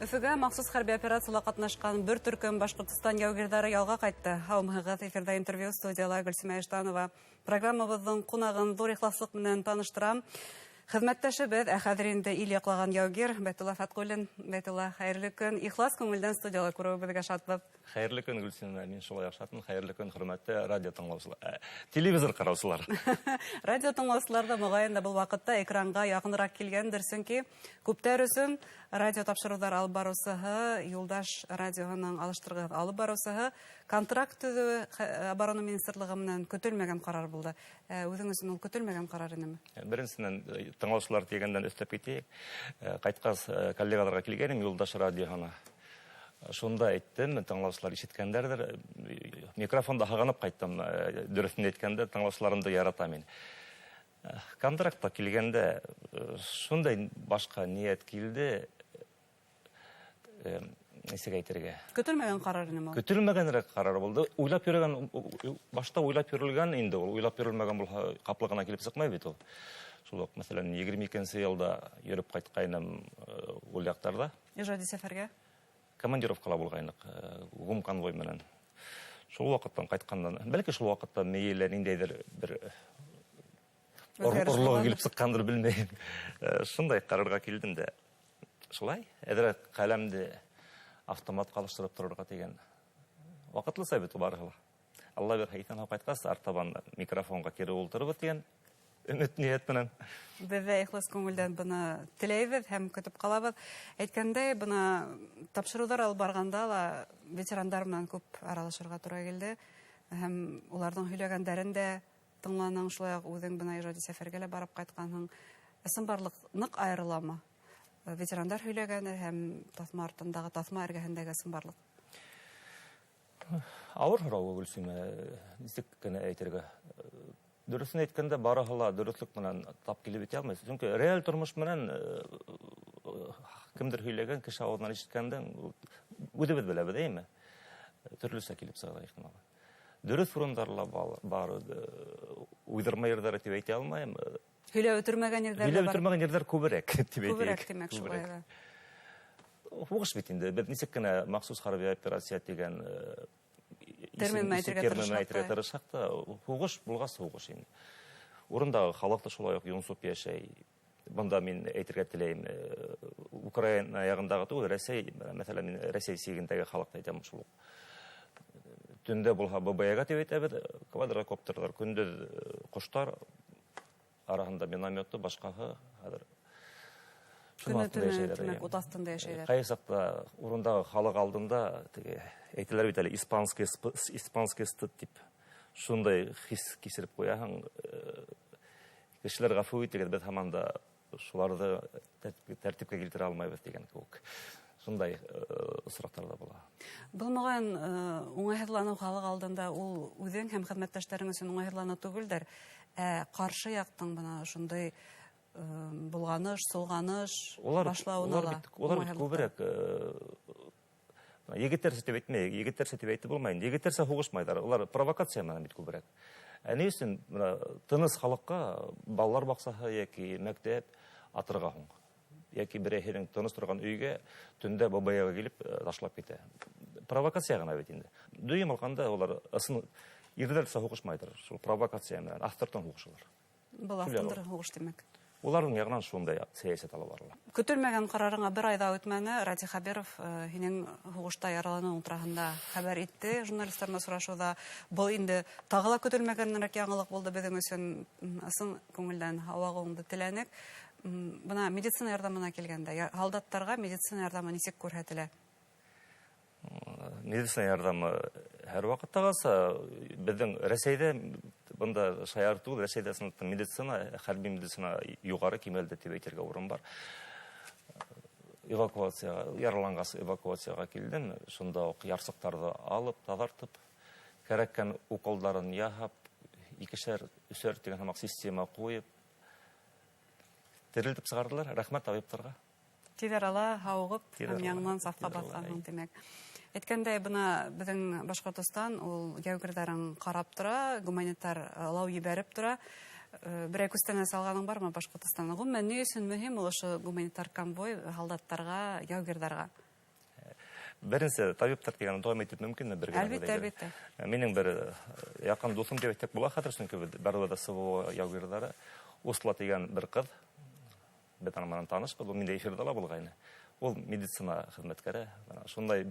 Өфөгә махсус хәрби операцияларда катнашкан бер төркем Башкортстан яугирләре ялга кайтты. Һаумыгыз эфирда интервью студияла Гөлсемә Иштанова. Программабызның кунагын зур ихласлык менән таныштырам. Хезмәттәшебез, хәзер инде ил яклаган яугир Бәйтулла Фаткуллин. Бәйтулла, хәерле көн. Ихлас күңелдән студияла күрүебезгә шатбыз. Хәерле көн, Гөлсемә. Мин шулай шатмын. Хәерле көн, хөрмәтле радио тыңлаучылар. Телевизор караучылар. Радио тыңлаучылар да мөгаен дә бу вакытта экранга якынрак килгәндер, чөнки күптәр өчен радио тапшырулар алып барусыһы, Юлдаш радионың алыштыргы алып барусыһы контракт төзү оборона министрлыгы менән көтелмәгән карар булды. Үзеңез ул көтелмәгән карар инеме? Беренчедән тыңлаучылар дигәндән өстәп китәйек. Кайткас коллегаларга килгәнем Юлдаш радиона. Шунда әйттем, тыңлаучылар ишеткәндәрдер. Микрофонда хаганып кайттым. Дөресен әйткәндә, тыңлаучыларымды яратам мин. Контрактка килгәндә шундай башка ният килде. Нисәгә әйтергә? Көтелмәгән карар инеме? Көтелмәгәнрәк карар булды. Уйлап йөргән, башта уйлап йөрелгән инде ул. Уйлап йөрелмәгән булса, каплыгына килеп сыкмай бит ул. Шул ук, мәсәлән, 22нче елда йөреп кайткайным ул яктарда. Иҗади сәфәргә? Командировкала булгайнык, гум конвой менән. Шул вакыттан кайткандан, бәлки шул вакытта мейле ниндәйдер бер орлыгы килеп сыккандыр, белмәйм. Шундай карарга килдем дә. Шулай, әдрәк каләмде автоматка алыштырып торырга дигән. Вакытлы сәбит барыгы. Алла бер хәйтан кайткас, артабан микрофонга кире ултырып дигән өмет ният менән. Без ихлас күңелдән буны теләйбез һәм көтеп калабыз. Әйткәндәй, буны тапшырулар алып барганда ла ветерандар белән күп аралашырга туры килде. Һәм уларның һөйләгәннәрен дә тыңланың, шулай ук үзең буны иҗади сәфәргә лә барып кайтканһың. Ысынбарлык нык аерыламы? Ветерандар һөйләгәне һәм тасма артындагы тасма эргәһендәге ысынбарлык. Авыр һорау Гөлсемә, ничек кенә әйтергә. Дөресен әйткәндә, барыһыла дөреслеклек менән тап килеп бетә алмый. Чөнки реаль тормыш менән кемдер һөйләгән кеше авызыннан ишеткәндә, үҙебез беләбез, әйме? Төрлесә килеп сыга ихтимал. Дөрес урындарла бар, уйдырма ерҙәр дип әйтә алмайым. Һөйләп үтергән ерҙәр бар. Һөйләп үтергән ерҙәр күберәк дип әйтәйек. Күберәк димәк шулай. Хугыш бит инде. Бер нисек кенә махсус хәрби операция дигән термин әйтергә тырышсак та, хугыш булгас хугыш инде. Урындагы халык та шулай ук юнсып яшәй. Бында мин әйтергә теләйм, Украина ягындагы түгел, Рәсәй, мәсәлән, мин Рәсәй сигендәге халыкты әйтәм шул. Төндә булһа ББЯга дип әйтәбез, квадрокоптерлар, көндез коштар арасында минометы, башкаһы хәзер Күнәтүнә утастында яшәйләр. Кайсакта урындагы халык алдында әйтәләр бит әле испанский стыд дип. Шундай хис кисереп куяһың. Кешеләр гафу итегез, без һаман да шуларны тәртипкә килтерә алмайбыз дигән кебек. Шундай осрактар да була. Бу мөгаен уңайһызлану халык алдында ул үзең һәм хезмәттәшләрең өчен уңайһызлану түгелдер. Каршы яктың бына шундай булганыш, солганыш башлауына ла. Улар күбрәк егетләрсә дип әйтмәйек, егетләрсә дип әйтеп булмай. Егетләрсә хугышмайдар. Улар провокация менән бит күбрәк. Ни өчен тыныс халыкка балалар баксаһы яки мәктәп атырга һуң. Яки берәйһенең тыныс торган өйгә төндә бабаяга килеп ташлап китә. Провокация гына бит инде. Дөйем алганда улар егетләрсә хугышмайдар. Шул провокация менән астыртын хугышалар. Бул астыртын хугыш демәк. Уларның ягынан шундай сәясәт алып барыла. Көтелмәгән карарыңа бер айда үтмәне. Ради Хабиров һинең хугышта яралану турында хәбәр итте. Журналистларга сорашуда бу инде тагы ла көтелмәгәнрәк яңалык булды безнең өчен. Ысын күңелдән һавагыңды теләнек. Бuna медицина ярдәменә килгәндә, солдаттарга медицина ярдәме ничек күрһәтелә? Медицина ярдәме һәр вакытта калса, безнең Рәсәйдә бында шаяр түгел, Рәсәйдә медицина, хәрби медицина югары кимәлдә дип әйтергә урын бар. Эвакуация, яралангас эвакуацияга килдем, шунда ук ярсыктарды алып, тазартып, кирәккән уколларын яһап, икешәр, өчәр дигән һәм система куеп терелтеп сыгардылар. Рәхмәт табибларга. Тиҙәр ала, һауығып, һәм яңынан сафҡа баҫҡанһың тимәк. Әйткәндәй, бына безнең Башҡортостан ул яугирҙарын ҡарап тора, гуманитар алау ебәреп тора. Берәй күстәнә салғаның бар ма Башҡортостанда? Ғөмүмән ни өсөн мөһим ул ошо гуманитар конвой һалдаттарға, яугирҙарға? Беренсе табиптар дигән доим итеп мөмкинме бергә? Әлбәттә. Минем бер якын дусым дип әйтеп була, хәзер чөнки барлыгы СВО яугирлары Усла дигән бер кыз, бит аннан танышбыз, ул миндә эфирдә ла булгайны. Ул медицина хезмәткәре. Шундай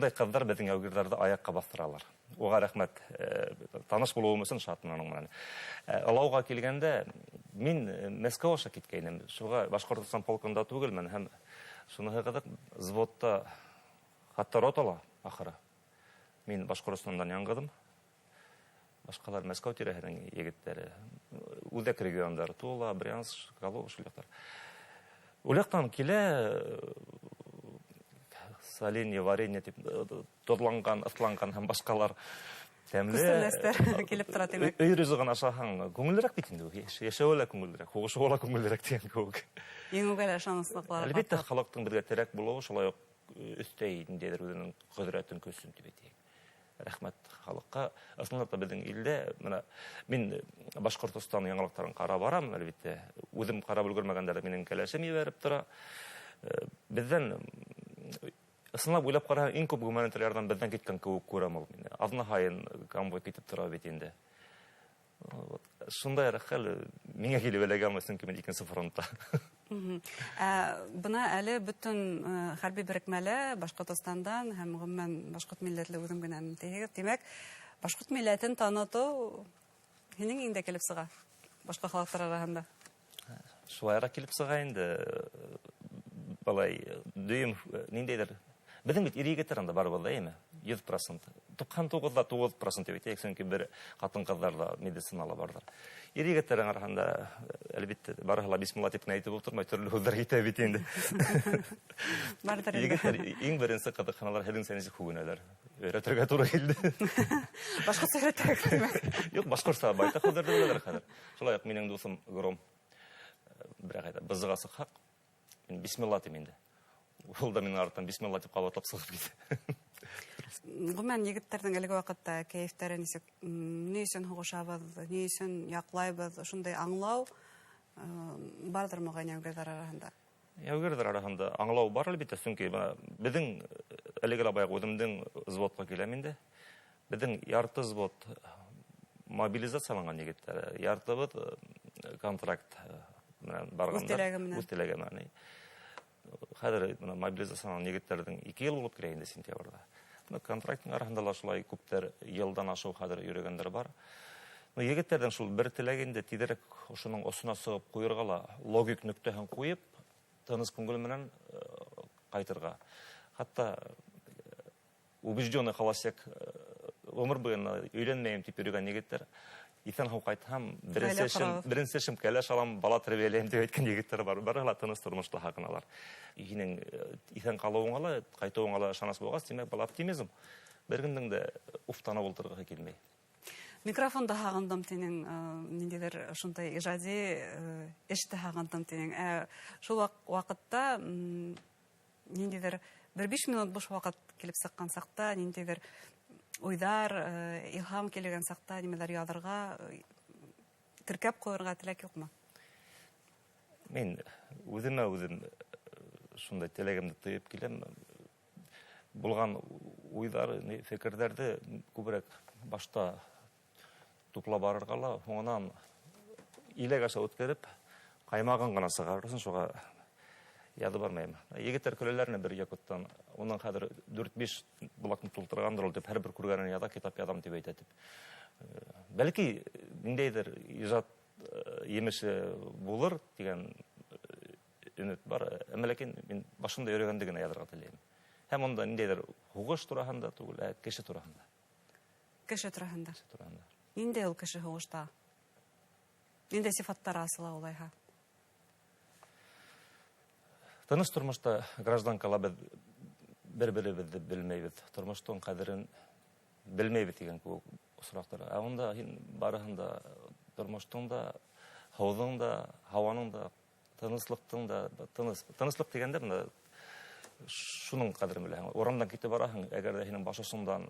кызлар безнең яугирларда аякка бастыралар. Уга рәхмәт, таныш булуым өчен шатмын аның белән. Алауга килгәндә мин Мәскәүгә киткәйнем. Шуга Башкортстан полкында түгелмен һәм шуны кызык взводта хатта ротала ахыры. Мин Башкортстандан яңгыдым. Башкалар Мәскәү тирәһенең егетләре. Үзәк регионнар Тула, Брянск, Калуга шулар. Улектан килә соленье, варенье дип тодланган, асланган һәм башкалар тәмле. Күстәләстәр килеп тора димәк. Өй ризыгын ашаһаң, күңеллерәк бит инде. Яшәүләр күңеллерәк, хугышула күңеллерәк дигән кебек. Иң үгәлә шаныслыклар. Әлбәттә, халыктың безгә терәк булуы шулай ук өстәй ниндидер үзенең кудрәтен көсен дип әйтик. Рәхмәт халыкка. Аслында безнең илдә менә мин Башкортстан яңалыктарын карап барам, әлбәттә. Үзем карап өлгермәгәндә минең кәләшем ибәреп тора. Бездән ысынлап уйлап караһаң, иң күп гуманитарлардан бездән киткән кебек күрәм ул мине. Азны һайын конвой китеп тора бит инде. Шундай хәл миңа килеп эләгән чөнки мин икенче фронтта. Бына әле бөтен хәрби берекмәләр Башкортстандан һәм гомумән башкорт милләтле үзем генә тегез. Димәк, башкорт милләтен таныту һинең инде килеп сыга. Башка халыклар арасында. Шулайрак килеп сыга инде. Балай дөйм ниндидер. Безнең бит ир-егетләр анда бар булды, әйме? 100%. 99% дип әйтәйек, чөнки бер хатын-кызлар да медицинала бардыр. Ир-егетләр арасында әлбәттә барыгыла бисмилла дип әйтеп утырмай төрле хәлләр итә бит инде. Бардыр. Егетләр иң беренче кадыкханалар һәлен сәнәсе күгенәләр. Өйрәтергә туры килде. Башка сөйрәтәк. Юк, башкортса байтак хәлләр беләләр хәзер. Шулай ук минең дусым Гром бер әйтә, бызыга сыкхак. Мин бисмилла дим инде. Ул да минең артымнан бисмилла дип кабатлап сыгып китте. Гомумән егетләрнең әлеге вакытта кәефтәре ничек, ни өчен хугышабыз, ни өчен яклайбыз, шундай аңлау бардыр мөгаен яугирлар арасында. Яугирлар арасында аңлау бар әлбәттә, чөнки безнең әлеге баягы үземнең взводка киләм инде. Безнең ярты взвод мобилизацияланган егетләр, яртыбыз контракт белән барганда. Үстеләгән менә. Хәзер мобилизацияланган егетләрнең 2 ел булып килә инде сентябрьдә. Контрактның арасында ла шулай күптәр елдан ашу хәзер йөргәннәр бар. Егетләрдән шул бер теләгендә тидерек шуның осына сыгып куярга ла логик нөктәһен куеп, тыныс күңел белән кайтырга. Хәтта убежденный холостяк өмер буена өйләнмәйм дип йөргән егетләр исән һау кайтһам, беренче шим кәләш алам, бала тәрбияләйм дип әйткән егетләр бар. Барыгы ла тыныс тормышта хакыналар. Һинең исән калуыңа ла, кайтуыңа ла шанс булгас, димәк, бул оптимизм. Бер кемнең дә уфтана бултырга килмәй. Микрофонда хагындым тинең, ниндидер шундай иҗади эштә хагындым тинең. Шул вакытта ниндидер бер 5 минут буш вакыт килеп сыккан сакта, ниндидер уйдар, илһам килгән сакта, нимәләр язарга, теркәп куярга теләк юкмы? Мин үзем шундай теләгемне тоеп киләм. Булган уйдар, фикерләрне күбрәк башта туплап барырга ла, соңыннан иләк аша үткәреп, каймагын гына сыгарырсың, шуга яды бармайм. Егетләр көләләрне бер якуттан, оның хәзер 4-5 булакны тултыргандыр ул дип, һәрбер күргәнен яда китап ядам дип әйтә. Бәлки ниндәйдер иҗат емеше булыр дигән өмет бар. Ләкин мин башында йөргәндә язарга теләйм. Һәм монда ниндәйдер хугыш турында түгел, кеше турында. Кеше турында. Нинди ул кеше хугышта? Нинди сифаттар асыла улайга? Тыныч тормышта гражданкалар бер-беребезне белмәйбез. Тормыштың кадерен белмәйбез дигән күп сорактар. Анда барыһында тормыштың да, һаваның да, һаваның да, тынычлыктың да, тынычлык дигәндә монда шуның кадерен беләһең. Урамдан китеп бараһың, әгәр дә һинең башысыңдан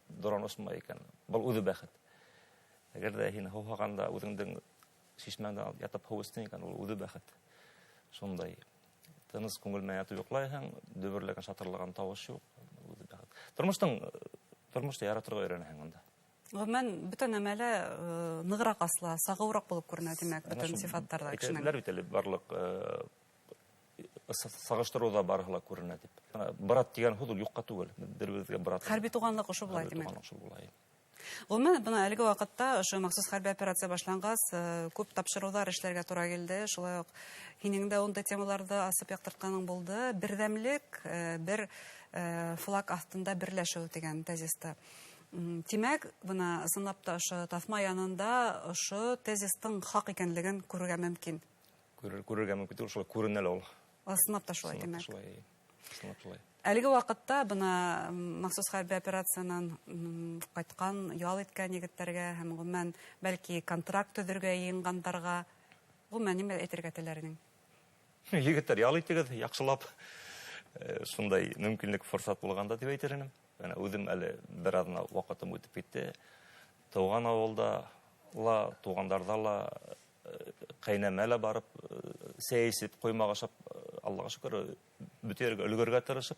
доран осмай икән, бу үзе бәхет. Әгәр дә һин һаваганда үзеңнең шишмәңдә ятып һавыстың икән, ул үзе бәхет. Шундай тыныс күңел менән ятып йоклайһың, дөберләгән шатырлаган тавыш юк. Тормышта яратырга өйрәнәһең анда. Гомумән бөтен әмәле ныграк асла, сагыурак булып күренә димәк, бөтен сифаттарда кешенең. Әйтәләр бит әле барлык сагыштыруда барыла күренә дип. Брат дигән худул юкка түгел. Бер-берегезгә брат. Хәрби туганлык ошо булай димәк. Булай. Гомумән бына әлеге вакытта ошо махсус хәрби операция башлангас, күп тапшырулар эшләргә туры килде. Шулай ук һинең дә ондай темаларда асып яктыртканың булды. Бердәмлек, бер флаг астында берләшү дигән тезисты. Тимәк, бына сынлап та ошо тасма янында ошо тезистың хак икәнлеген күрергә мөмкин. Күрергә мөмкин, шулай күренә ул. Сынлап та шулай димәк. Сынлап шулай. Әлеге вакытта бына махсус хәрби операциянан кайткан, ял иткән егетләргә һәм гомумән бәлки контракт төзергә йыенгандарга гомумән нимә әйтергә теләренең? Егетләр ял итегез, яхшылап шундай мөмкинлек форсат булганда дип әйтермен. Менә үзем әле бер адна вакытым үтеп китте. Туган авылда ла, тугандарда ла кайнамәлә барып, сәясәт коймагашып, Аллага шөкер, бүтәргә өлгәргә тырышып,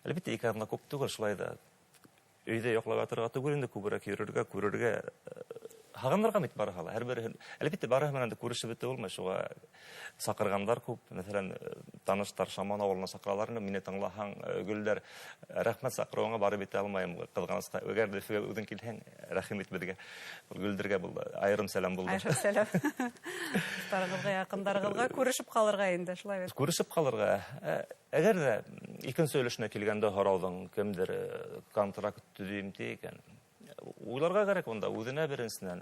әлбәттә ике адна күп түгел, шулай да өйдә якларга торырга түгел инде, күбрәк йөрергә, күрергә, хаганнарга бит барыгала. Һәрбер әлбәттә барыгы менән дә күрешеп бетә булмый, шуга сакыргандар күп. Мәсәлән, таныштар Шаман авылына сакыралар, мине тыңлаһаң, Гөлдәр, рәхмәт сакыруыңа барып бетә алмаем, кызганыста. Әгәр дә үзең килһәң, рәхим ит безгә. Гөлдәргә булды, аерым сәлам булды. Айша сәлам. Тарыгызга, якындарыгызга күрешеп калырга инде, шулай бит. Күрешеп калырга. Әгәр дә икенче сөйләшенә килгәндә һораудың кемдер контракт төзим дигән. Уйларга кирәк монда, үзенә беренчедән.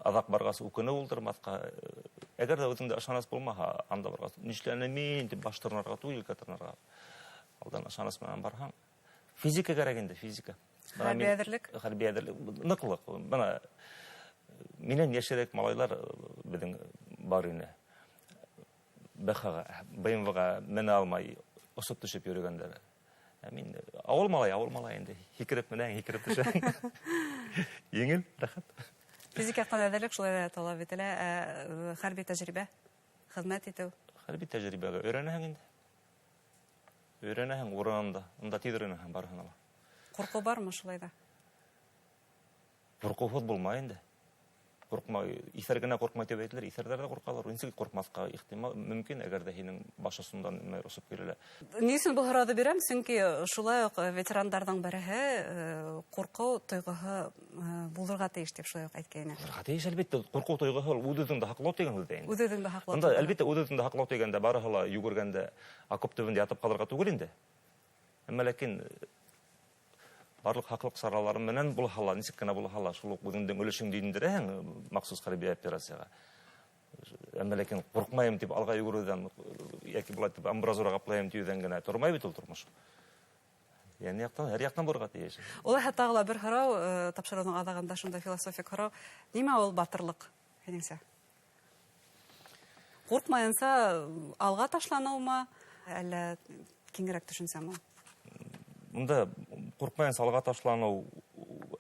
Адак баргас укыны булдырмаска. Әгәр дә үзеңдә ышанас булмаһа, анда баргас нишләнә мин дип баштырнарга түгел, катырнарга. Алдан ышанас менән барһаң, физика кирәк инде, физика. Хәрби әзерлек. Хәрби әзерлек, ныклык. Бана миннән яшәрәк малайлар безнең бар ине. БХга, БМВга менә алмай, осып төшеп йөргәннәр. Мин авыл малай инде. Хикереп менән, хикереп төшәң. Еңел, рәхәт. Физик яктан әзерлек шулай да таләп ителә. Хәрби тәҗрибә, хезмәт итү. Хәрби тәҗрибәгә өйрәнәһең инде. Өйрәнәһең урынында, анда тидеренәһең барыгына. Курку бармы шулай да? Курку булмай инде. Куркмай, исәр генә куркмай дип әйтелер, исәрләр дә куркалар. Инде куркмаска ихтимал мөмкин, әгәр дә һинең башысындан мәйросып киләләр. Нисен бу һорауды бирәм, чөнки шулай ук ветерандарның береһе курку тойгыһы булырга тиеш дип шулай ук әйткәйне. Хәтәй әлбәттә курку тойгыһы үзеңдә хаклау дигән үзе инде. Үзеңдә хаклау. Анда әлбәттә үзеңдә хаклау дигәндә барыһыла югыргәндә окоп төбендә ятып калырга түгел инде. Әмма ләкин барлык хаклык саралары менән булһала, ничек кенә булһала, шул үзеңдең өлешең диндерәһең махсус хәрби операцияга. Әмма ләкин куркмайм дип алга йөгерүдән яки булат дип амбразурага аплайм дигән генә тормай бит ул тормыш. Яни яктан, һәр яктан барырга тиеш. Ул хәтта бер һорау тапшыруның адагында шунда философик һорау. Нимә ул батырлык? Һинеңсә? Куркмаенса алга ташлануымы, әллә киңрәк төшенсәме? Монда куркмайын салга ташлану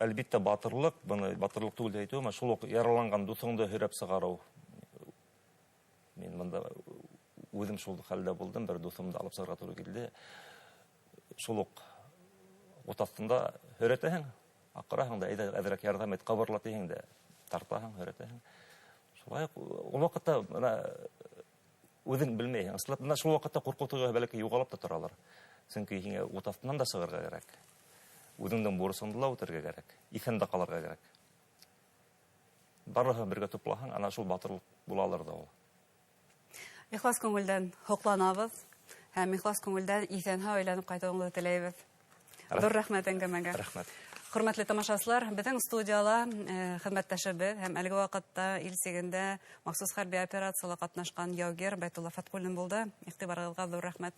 әлбәттә батырлык, буны батырлык түгел дип әйтү, шул ук яраланган дусыңды һөрәп сыгару. Мин монда үзем шул хәлдә булдым, бер дусымды алып сыгарга туры килде. Шул ук отастында һөрәтәһең, акыраһың да, әзрәк ярдәм ит, кабырлатыйың да, тартаһың, һөрәтәһең. Шулай ул вакытта үзең белмәйһең. Аслында шул вакытта курку туйгы бәлки югалып та торалар. Чөнки һиңә утастынан да сыгарга кирәк. Үзеңдән бурысыңды ла үтәргә кирәк. Исәндә калырга кирәк. Барыһы бергә туплаһаң, ана шул батырлык булалар да ул. Ихлас күңелдән хокланабыз һәм ихлас күңелдән исән-һау әйләнеп кайтуыңны теләйбез. Зур рәхмәт әңгәмәгә. Рәхмәт. Хөрмәтле тамашачылар, безнең студияла хезмәттәшебез һәм әлеге вакытта ил сигендә махсус хәрби операцияларда катнашкан яугер Байтулла Фаткуллин булды. Игътибарыгызга зур рәхмәт.